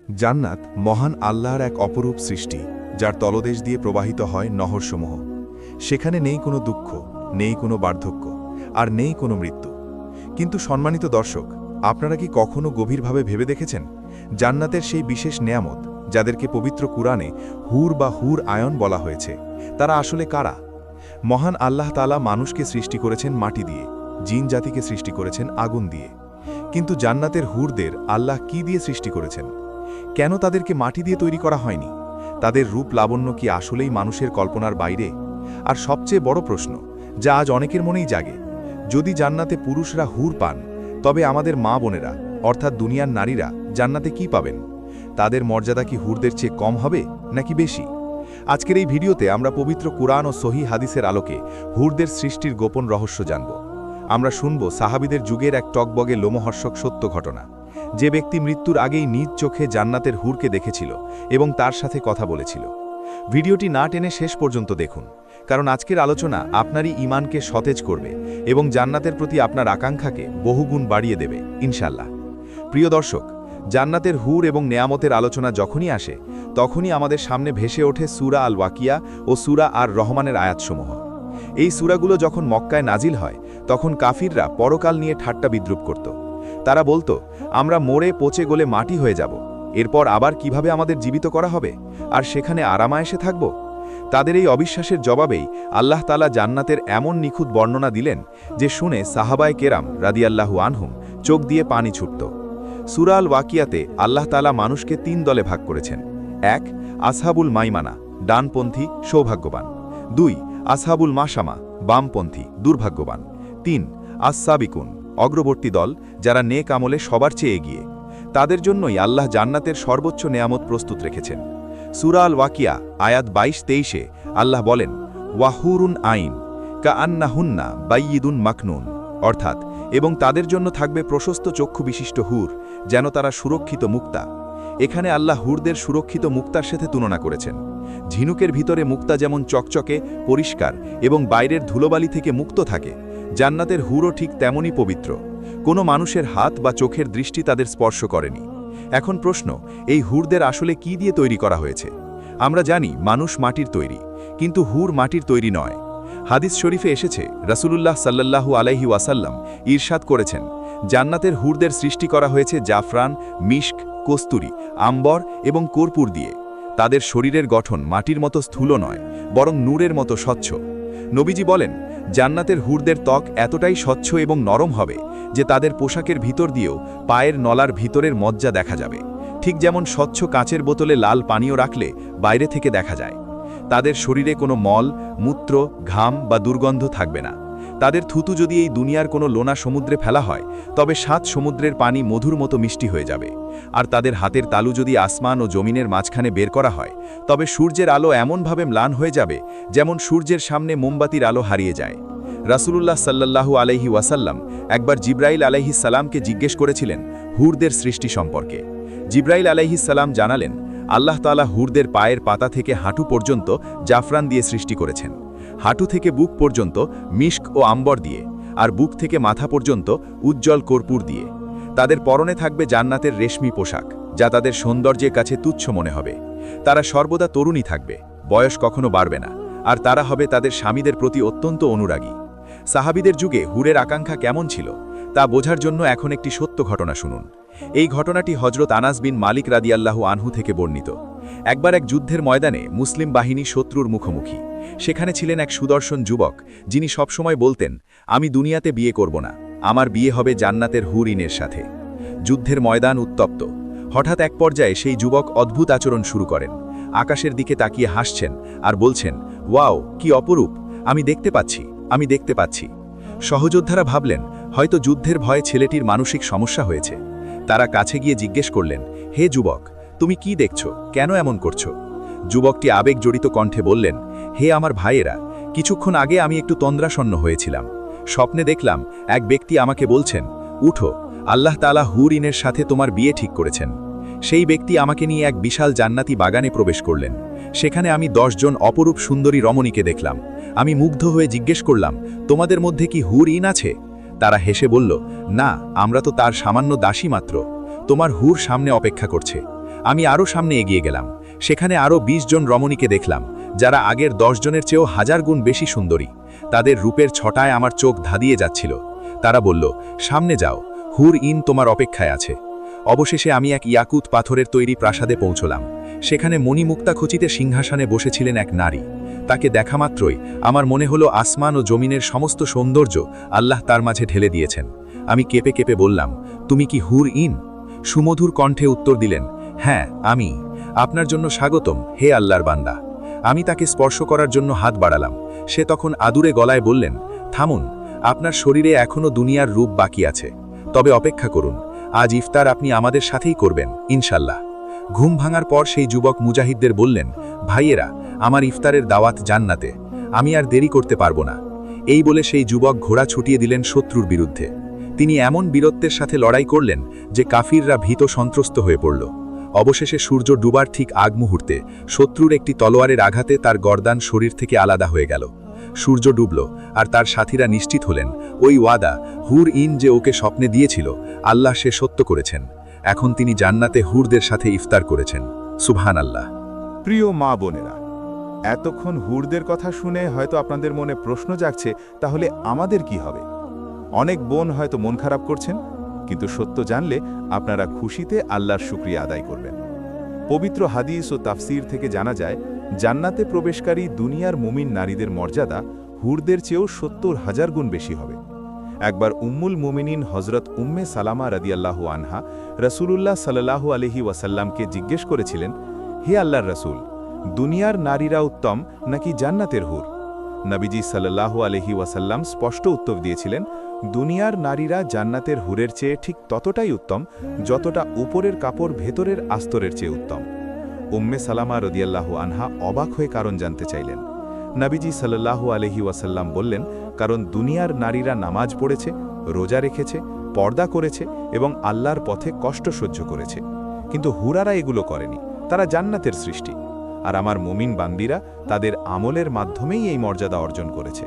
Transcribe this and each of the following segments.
জান্নাত মহান আল্লাহর এক অপরূপ সৃষ্টি, যার তলদেশ দিয়ে প্রবাহিত হয় নহরসমূহ। সেখানে নেই কোনো দুঃখ, নেই কোনো বার্ধক্য, আর নেই কোনো মৃত্যু। কিন্তু সম্মানিত দর্শক, আপনারা কি কখনো গভীরভাবে ভেবে দেখেছেন জান্নাতের সেই বিশেষ নেয়ামত যাদেরকে পবিত্র কুরআনে হুর বা হুর আয়ন বলা হয়েছে, তারা আসলে কারা? মহান আল্লাহ তাআলা মানুষকে সৃষ্টি করেছেন মাটি দিয়ে, জিন জাতিকে সৃষ্টি করেছেন আগুন দিয়ে। কিন্তু জান্নাতের হুরদের আল্লাহ কি দিয়ে সৃষ্টি করেছেন? কেন তাদেরকে মাটি দিয়ে তৈরি করা হয়নি? তাদের রূপ লাবণ্য কি আসলেই মানুষের কল্পনার বাইরে? আর সবচেয়ে বড় প্রশ্ন, যা আজ অনেকের মনেই জাগে, যদি জান্নাতে পুরুষরা হুর পান, তবে আমাদের মা বোনেরা অর্থাৎ দুনিয়ার নারীরা জান্নাতে কি পাবেন? তাদের মর্যাদা কি হুরদের চেয়ে কম হবে নাকি বেশি? আজকের এই ভিডিওতে আমরা পবিত্র কুরআন ও সহি হাদিসের আলোকে হুরদের সৃষ্টির গোপন রহস্য জানব। আমরা শুনব সাহাবীদের যুগের এক টকবগে লোমহর্ষক সত্য ঘটনা, যে ব্যক্তি মৃত্যুর আগেই নিজ চোখে জান্নাতের হুরকে দেখেছিল এবং তার সাথে কথা বলেছিল। ভিডিওটি না টেনে শেষ পর্যন্ত দেখুন, কারণ আজকের আলোচনা আপনারই ঈমানকে সতেজ করবে এবং জান্নাতের প্রতি আপনার আকাঙ্ক্ষাকে বহুগুণ বাড়িয়ে দেবে ইনশাল্লাহ। প্রিয় দর্শক, জান্নাতের হুর এবং নেয়ামতের আলোচনা যখনই আসে, তখনই আমাদের সামনে ভেসে ওঠে সূরা আল ওয়াকিয়া ও সূরা আর রহমানের আয়াতসমূহ। এই সূরাগুলো যখন মক্কায় নাজিল হয়, তখন কাফিররা পরকাল নিয়ে ঠাট্টা বিদ্রুপ করত। তারা বলতো, আমরা মরে পচে গলে মাটি হয়ে যাব, এরপর আবার কিভাবে আমাদের জীবিত করা হবে, আর সেখানে আরামায়েশে থাকব? তাদের এই অবিশ্বাসের জবাবেই আল্লাহ তাআলা জান্নাতের এমন নিখুঁত বর্ণনা দিলেন, যে শুনে সাহাবায়ে কেরাম রাদিয়াল্লাহু আনহুম চোখ দিয়ে পানি ছুটত। সূরা আল ওয়াকিয়াতে আল্লাহ তাআলা মানুষকে ৩ দলে ভাগ করেছেন। ১. আসহাবুল মাইমানা, ডানপন্থী, সৌভাগ্যবান। ২. আসহাবুল মাশামা, বামপন্থী, দুর্ভাগ্যবান। ৩. আস-সাবিকুন, অগ্রবর্তী দল, যারা নেক আমলে সবার চেয়ে এগিয়ে। তাদের জন্যই আল্লাহ জান্নাতের সর্বোচ্চ নেয়ামত প্রস্তুত রেখেছেন। সূরা আল ওয়াকিয়া আয়াত ২২-২৩-এ আল্লাহ বলেন, ওয়াহুরুন আইন কা আন্নাহুন্না বাইয়িদুন মাকনুন, অর্থাৎ এবং তাদের জন্য থাকবে প্রশস্ত চক্ষু বিশিষ্ট হুর, যেন তারা সুরক্ষিত মুক্তা। এখানে আল্লাহ হুরদের সুরক্ষিত মুক্তার সাথে তুলনা করেছেন। ঝিনুকের ভিতরে মুক্তা যেমন চকচকে, পরিষ্কার এবং বাইরের ধুলোবালি থেকে মুক্ত থাকে, জান্নাতের হুরও ঠিক তেমনই পবিত্র। কোনো মানুষের হাত বা চোখের দৃষ্টি তাদের স্পর্শ করেনি। এখন প্রশ্ন, এই হুরদের আসলে কি দিয়ে তৈরি করা হয়েছে? আমরা জানি মানুষ মাটির তৈরি, কিন্তু হুর মাটির তৈরি নয়। হাদিস শরীফে এসেছে, রাসূলুল্লাহ সাল্লাল্লাহু আলাইহি ওয়াসাল্লাম ইরশাদ করেছেন, জান্নাতের হুরদের সৃষ্টি করা হয়েছে জাফরান, মিশক, কস্তুরী, আম্বর এবং কর্পূর দিয়ে। তাদের শরীরের গঠন মাটির মতো স্থূল নয়, বরং নূরের মতো স্বচ্ছ। নবীজি বলেন, জান্নাতের হুরদের ত্বক এতটাই স্বচ্ছ এবং নরম হবে যে তাদের পোশাকের ভিতর দিয়েও পায়ের নলার ভিতরের মজ্জা দেখা যাবে, ঠিক যেমন স্বচ্ছ কাঁচের বোতলে লাল পানীয় রাখলে বাইরে থেকে দেখা যায়। তাদের শরীরে কোনো মল, মূত্র, ঘাম বা দুর্গন্ধ থাকবে না। তাদের থুতু যদি এই দুনিয়ার কোনো লোনা সমুদ্রে ফেলা হয়, তবে ৭ সমুদ্রের পানি মধুর মতো মিষ্টি হয়ে যাবে। আর তাদের হাতের তালু যদি আসমান ও জমিনের মাঝখানে বের করা হয়, তবে সূর্যের আলো এমনভাবে ম্লান হয়ে যাবে যেমন সূর্যের সামনে মোমবাতির আলো হারিয়ে যায়। রাসূলুল্লাহ সাল্লাল্লাহু আলাইহি ওয়াসাল্লাম একবার জিব্রাইল আলাইহিস সালামকে জিজ্ঞেস করেছিলেন হুরদের সৃষ্টি সম্পর্কে। জিব্রাইল আলাইহিস সালাম জানালেন, আল্লাহ তাআলা হুরদের পায়ের পাতা থেকে হাঁটু পর্যন্ত জাফরান দিয়ে সৃষ্টি করেছেন, হাঁটু থেকে বুক পর্যন্ত মিশক ও আম্বর দিয়ে, আর বুক থেকে মাথা পর্যন্ত উজ্জ্বল কর্পূর দিয়ে। তাদের পরনে থাকবে জান্নাতের রেশমি পোশাক, যা তাদের সৌন্দর্যের কাছে তুচ্ছ মনে হবে। তারা সর্বদা তরুণী থাকবে, বয়স কখনো বাড়বে না, আর তারা হবে তাদের স্বামীদের প্রতি অত্যন্ত অনুরাগী। সাহাবীদের যুগে হুরের আকাঙ্ক্ষা কেমন ছিল, তা বোঝার জন্য এখন একটি সত্য ঘটনা শুনুন। এই ঘটনাটি হযরত আনাস বিন মালিক রাদিয়াল্লাহু আনহু থেকে বর্ণিত। একবার এক যুদ্ধের ময়দানে মুসলিম বাহিনী শত্রুর মুখোমুখি। সেখানে ছিলেন এক সুদর্শন যুবক, যিনি সবসময় বলতেন, আমি দুনিয়াতে বিয়ে করব না, আমার বিয়ে হবে জান্নাতের হুর-ইনের সাথে। যুদ্ধের ময়দান উত্তপ্ত। হঠাৎ এক পর্যায়ে সেই যুবক অদ্ভুত আচরণ শুরু করেন। আকাশের দিকে তাকিয়ে হাসছেন আর বলছেন, ওয়াও, কি অপরূপ, আমি দেখতে পাচ্ছি, আমি দেখতে পাচ্ছি। সহযোদ্ধারা ভাবলেন, হয়তো যুদ্ধের ভয়ে ছেলেটির মানসিক সমস্যা হয়েছে। তারা কাছে গিয়ে জিজ্ঞেস করলেন, হে যুবক, তুমি কি দেখছো, কেন এমন করছো? যুবকটি আবেগ জড়িত কণ্ঠে বললেন, হে আমার ভাইয়েরা, কিছুক্ষণ আগে আমি একটু তন্দ্রাসন্ন হয়েছিলাম। স্বপ্নে দেখলাম এক ব্যক্তি আমাকে বলছেন, উঠো, আল্লাহ তাআলা হুর-ইনের সাথে তোমার বিয়ে ঠিক করেছেন। সেই ব্যক্তি আমাকে নিয়ে এক বিশাল জান্নাতি বাগানে প্রবেশ করলেন। সেখানে আমি 10 জন অপরূপ সুন্দরী রমণীকে দেখলাম। আমি মুগ্ধ হয়ে জিজ্ঞেস করলাম, তোমাদের মধ্যে কি হুর-ইন আছে? তারা হেসে বলল, না, আমরা তো তার সামান্য দাসী মাত্র। তোমার হুর সামনে অপেক্ষা করছে। আমি আরও সামনে এগিয়ে গেলাম। সেখানে আরও ২০ জন রমণীকে দেখলাম, যারা আগের 10 জনের চেয়েও 1000 গুণ বেশি সুন্দরী। তাদের রূপের ছটায় আমার চোখ ধাঁধিয়ে যাচ্ছিল। তারা বলল, সামনে যাও, হুর ইন তোমার অপেক্ষায় আছে। অবশেষে আমি এক ইয়াকুত পাথরের তৈরি প্রাসাদে পৌঁছলাম। সেখানে মণিমুক্তাখচিতে সিংহাসনে বসেছিলেন এক নারী। তাকে দেখা মাত্রই আমার মনে হলো আসমান ও জমিনের সমস্ত সৌন্দর্য আল্লাহ তার মাঝে ঢেলে দিয়েছেন। আমি কেঁপে কেঁপে বললাম, তুমি কি হুর ইন? সুমধুর কণ্ঠে উত্তর দিলেন, হ্যাঁ আমি। আপনার জন্য স্বাগতম, হে আল্লাহর বান্দা। আমি তাকে স্পর্শ করার জন্য হাত বাড়ালাম। সে তখন আদুরে গলায় বললেন, থামুন, আপনার শরীরে এখনও দুনিয়ার রূপ বাকি আছে। তবে অপেক্ষা করুন, আজ ইফতার আপনি আমাদের সাথেই করবেন ইনশাল্লাহ। ঘুম ভাঙার পর সেই যুবক মুজাহিদদের বললেন, ভাইয়েরা, আমার ইফতারের দাওয়াত জান্নাতে, আমি আর দেরি করতে পারবো না। এই বলে সেই যুবক ঘোড়া ছুটিয়ে দিলেন শত্রুর বিরুদ্ধে। তিনি এমন বীরত্বের সাথে লড়াই করলেন যে কাফিররা ভীত সন্ত্রস্ত হয়ে পড়ল। অবশেষে সূর্য ডুবার ঠিক আগ মুহূর্তে শত্রুর একটি তলোয়ারের আঘাতে তার গর্দান শরীর থেকে আলাদা হয়ে গেল। সূর্য ডুবল, আর তার সাথীরা নিশ্চিত হলেন ওই ওয়াদা হুর ইন যে ওকে স্বপ্নে দিয়েছিল, আল্লাহ সে সত্য করেছেন। এখন তিনি জান্নাতে হুরদের সাথে ইফতার করেছেন। সুবহান আল্লাহ। প্রিয় মা বোনেরা, এতক্ষণ হুরদের কথা শুনে হয়তো আপনাদের মনে প্রশ্ন জাগছে, তাহলে আমাদের কি হবে? অনেক বোন হয়তো মন খারাপ করছেন, কিন্তু সত্য জানলে আপনারা খুশিতে আল্লাহর শুকরিয়া আদায় করবেন। পবিত্র হাদিস ও তাফসির থেকে জানা যায়, জান্নাতে প্রবেশকারী দুনিয়ার মুমিন নারীদের মর্যাদা হুরদের চেয়েও ৭০,০০০ গুণ বেশি হবে। একবার উম্মুল মুমিনিন হজরত উম্মে সালামা রাদিয়াল্লাহু আনহা রাসূলুল্লাহ সাল্লাল্লাহু আলাইহি ওয়াসাল্লামকে জিজ্ঞেস করেছিলেন, হে আল্লাহর রাসূল, দুনিয়ার নারীরা উত্তম নাকি জান্নাতের হুর? নবীজি সাল্লাল্লাহু আলাইহি ওয়াসাল্লাম স্পষ্ট উত্তর দিয়েছিলেন, দুনিয়ার নারীরা জান্নাতের হুরের চেয়ে ঠিক ততটাই উত্তম যতটা উপরের কাপড় ভেতরের আস্তরের চেয়ে উত্তম। উম্মে সালামা রাদিয়াল্লাহু আনহা অবাক হয়ে কারণ জানতে চাইলেন। নবীজি সাল্লাল্লাহু আলাইহি ওয়াসাল্লাম বললেন, কারণ দুনিয়ার নারীরা নামাজ পড়েছে, রোজা রেখেছে, পর্দা করেছে এবং আল্লাহর পথে কষ্ট সহ্য করেছে, কিন্তু হুরারা এগুলো করেনি। তারা জান্নাতের সৃষ্টি, আর আমার মুমিন বান্দিরা তাদের আমলের মাধ্যমেই এই মর্যাদা অর্জন করেছে।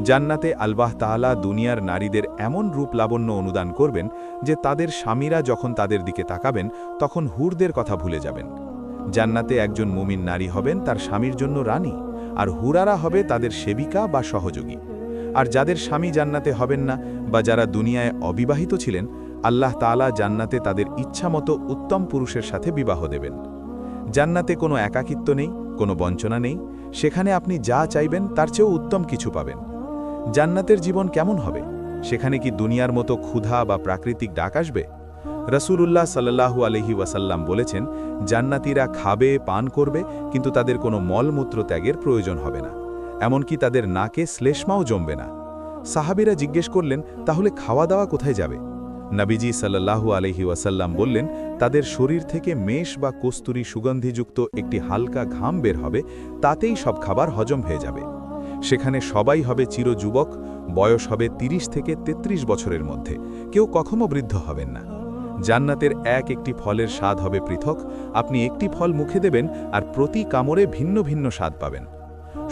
জান্নাতে আল্লাহ তাআলা দুনিয়ার নারীদের এমন রূপ লাবণ্য অনুদান করবেন যে তাদের স্বামীরা যখন তাদের দিকে তাকাবেন তখন হুরদের কথা ভুলে যাবেন। জান্নাতে একজন মুমিন নারী হবেন তার স্বামীর জন্য রানী, আর হুরারা হবে তাদের সেবিকা বা সহযোগী। আর যাদের স্বামী জান্নাতে হবেন না বা যারা দুনিয়ায় অবিবাহিত ছিলেন, আল্লাহ তাআলা জান্নাতে তাদের ইচ্ছামতো উত্তম পুরুষের সাথে বিবাহ দেবেন। জান্নাতে কোনো একাকিত্ব নেই, কোনো বঞ্চনা নেই। সেখানে আপনি যা চাইবেন তার চেয়েও উত্তম কিছু পাবেন। জান্নাতের জীবন কেমন হবে? সেখানে কি দুনিয়ার মতো ক্ষুধা বা প্রাকৃতিক ডাক আসবে? রাসূলুল্লাহ সাল্লাল্লাহু আলাইহি ওয়াসাল্লাম বলেছেন, জান্নাতীরা খাবে, পান করবে, কিন্তু তাদের কোনো মলমূত্র ত্যাগের প্রয়োজন হবে না। এমনকি তাদের নাকে শ্লেষ্মাও জমবে না। সাহাবীরা জিজ্ঞেস করলেন, তাহলে খাওয়া দাওয়া কোথায় যাবে? নবীজি সাল্লাল্লাহু আলাইহি ওয়াসাল্লাম বললেন, তাদের শরীর থেকে মেষ বা কস্তুরী সুগন্ধিযুক্ত একটি হালকা ঘাম বের হবে, তাতেই সব খাবার হজম হয়ে যাবে। সেখানে সবাই হবে চিরযুবক, বয়স হবে ৩০ থেকে ৩৩ বছরের মধ্যে, কেউ কখনো বৃদ্ধ হবেন না। জান্নাতের এক একটি ফলের স্বাদ হবে পৃথক। আপনি একটি ফল মুখে দেবেন আর প্রতি কামড়ে ভিন্ন ভিন্ন স্বাদ পাবেন।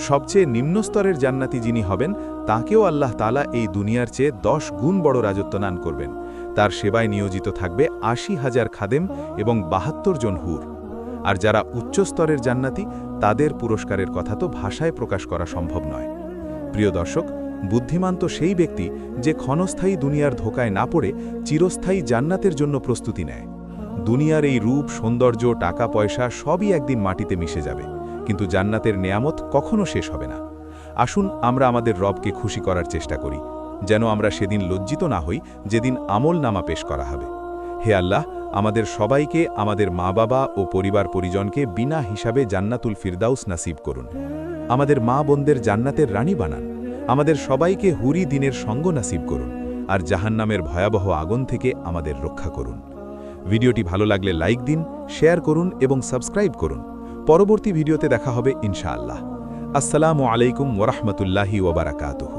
সবচেয়ে নিম্ন স্তরের জান্নাতি যিনি হবেন তাকেও আল্লাহ তাআলা এই দুনিয়ার চেয়ে ১০ গুণ বড় রাজত্ব দান করবেন। তার সেবায় নিয়োজিত থাকবে ৮০,০০০ খাদেম এবং ৭২ জন হুর। আর যারা উচ্চ স্তরের জান্নাতি, তাদের পুরস্কারের কথা তো ভাষায় প্রকাশ করা সম্ভব নয়। প্রিয় দর্শক, বুদ্ধিমান তো সেই ব্যক্তি যে ক্ষণস্থায়ী দুনিয়ার ধোকায় না পড়ে চিরস্থায়ী জান্নাতের জন্য প্রস্তুতি নেয়। দুনিয়ার এই রূপ, সৌন্দর্য, টাকা পয়সা সবই একদিন মাটিতে মিশে যাবে, কিন্তু জান্নাতের নেয়ামত কখনো শেষ হবে না। আসুন আমরা আমাদের রবকে খুশি করার চেষ্টা করি, যেন আমরা সেদিন লজ্জিত না হই যেদিন আমল নামা পেশ করা হবে। হে আল্লাহ, আমাদের সবাইকে, আমাদের মা বাবা ও পরিবার পরিজনকে বিনা হিসাবে জান্নাতুল ফিরদাউস নাসিব করুন। আমাদের মা বোনদের জান্নাতের রানী বানান। আমাদের সবাইকে হুরি দিনের সঙ্গ নাসিব করুন, আর জাহান্নামের ভয়াবহ আগুন থেকে আমাদের রক্ষা করুন। ভিডিওটি ভালো লাগলে লাইক দিন, শেয়ার করুন এবং সাবস্ক্রাইব করুন। পরবর্তী ভিডিওতে দেখা হবে ইনশাআল্লাহ। আসসালামু আলাইকুম ওয়া রাহমাতুল্লাহি ওয়া বারাকাতুহু।